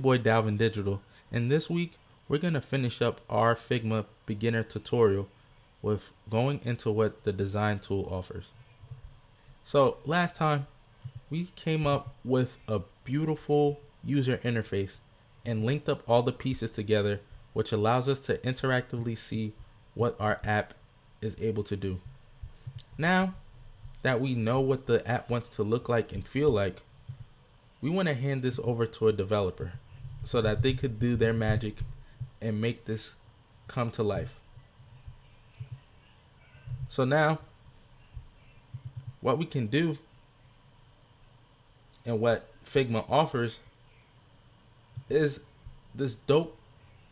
Boy Dalvin Digital, and this week we're going to finish up our Figma beginner tutorial with going into what the design tool offers. So last time we came up with a beautiful user interface and linked up all the pieces together, which allows us to interactively see what our app is able to do. Now that we know what the app wants to look like and feel like, we want to hand this over to a developer so that they could do their magic and make this come to life. So now, what we can do and what Figma offers is this dope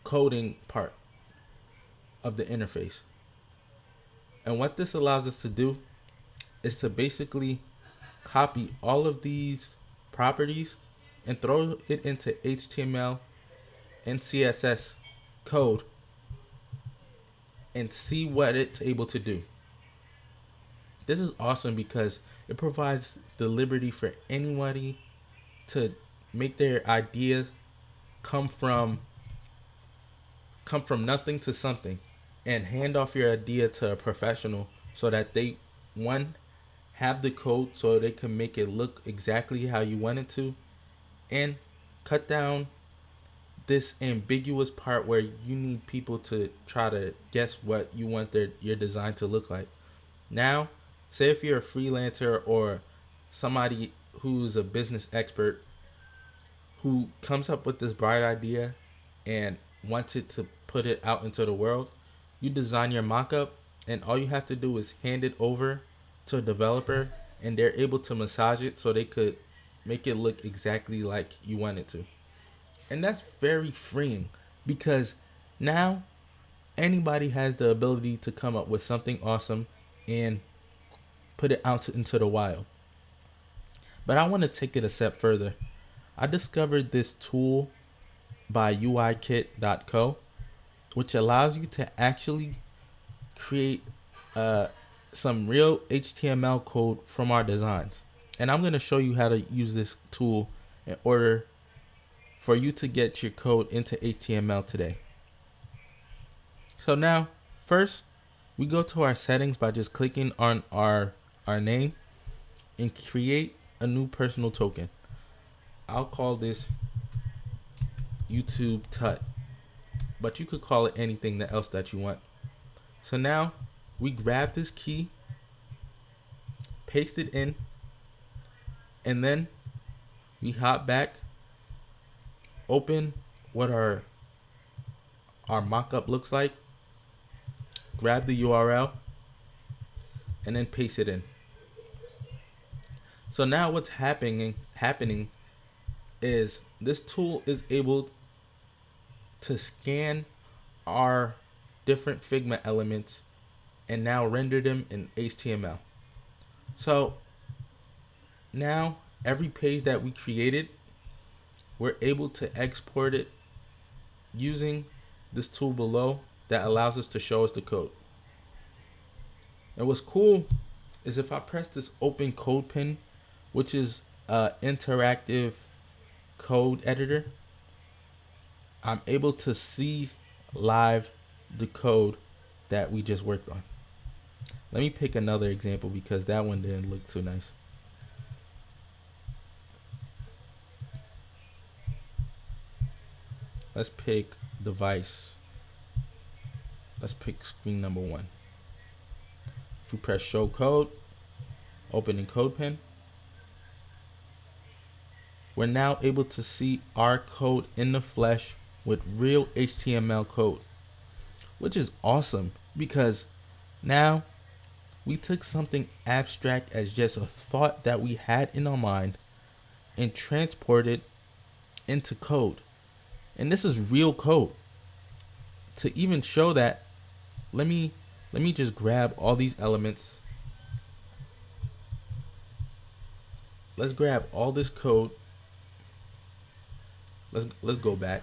coding part of the interface. And what this allows us to do is to basically copy all of these properties and throw it into HTML and CSS code and see what it's able to do. This is awesome because it provides the liberty for anybody to make their ideas come from nothing to something and hand off your idea to a professional so that they have the code so they can make it look exactly how you want it to, and cut down this ambiguous part where you need people to try to guess what you want your design to look like. Now, say if you're a freelancer or somebody who's a business expert who comes up with this bright idea and wants it to put it out into the world, you design your mock-up and all you have to do is hand it over to a developer and they're able to massage it so they could make it look exactly like you want it to. And that's very freeing because now anybody has the ability to come up with something awesome and put it out into the wild. But I want to take it a step further. I discovered this tool by uikit.co, which allows you to actually create some real HTML code from our designs. And I'm going to show you how to use this tool in order for you to get your code into HTML today. So now, first, we go to our settings by just clicking on our name and create a new personal token. I'll call this YouTube Tut, but you could call it anything else that you want. So now we grab this key, paste it in, and then we hop back, open what our mockup looks like, grab the URL, and then paste it in. So now what's happening is this tool is able to scan our different Figma elements and now render them in HTML. So now every page that we created, we're able to export it using this tool below that allows us to show us the code. And what's cool is if I press this open code pen, which is an interactive code editor, I'm able to see live the code that we just worked on. Let me pick another example because that one didn't look too nice. Let's pick device. Let's pick screen number 1. If we press show code, open in code pen, we're now able to see our code in the flesh with real HTML code, which is awesome because now we took something abstract as just a thought that we had in our mind and transported into code. And this is real code. To even show that, let me just grab all these elements. Let's grab all this code. Let's go back.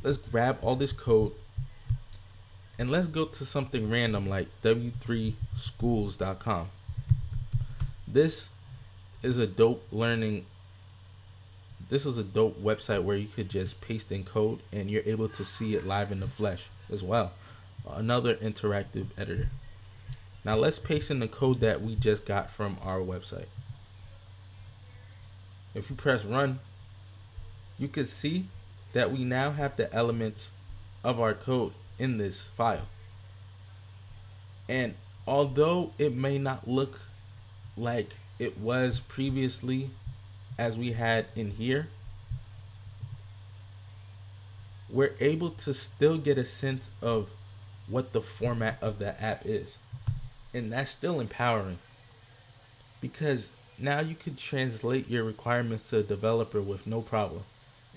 Let's grab all this code and let's go to something random like w3schools.com. This is a dope learning this is a dope website where you could just paste in code and you're able to see it live in the flesh as well. Another interactive editor. Now let's paste in the code that we just got from our website. If you press run, you can see that we now have the elements of our code in this file. And although it may not look like it was previously as we had in here, we're able to still get a sense of what the format of the app is. And that's still empowering because now you can translate your requirements to a developer with no problem.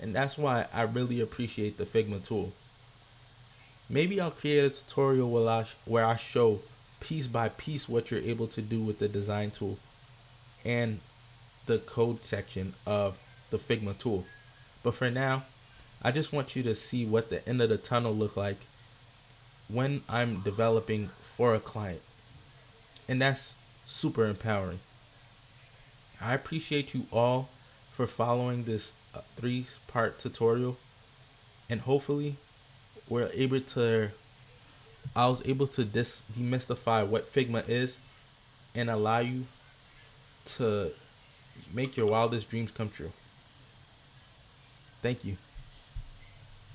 And that's why I really appreciate the Figma tool. Maybe I'll create a tutorial where I show piece by piece what you're able to do with the design tool and the code section of the Figma tool. But for now, I just want you to see what the end of the tunnel looks like when I'm developing for a client. And that's super empowering. I appreciate you all for following this 3-part tutorial, and hopefully we're able to I was able to demystify what Figma is and allow you to make your wildest dreams come true. Thank you.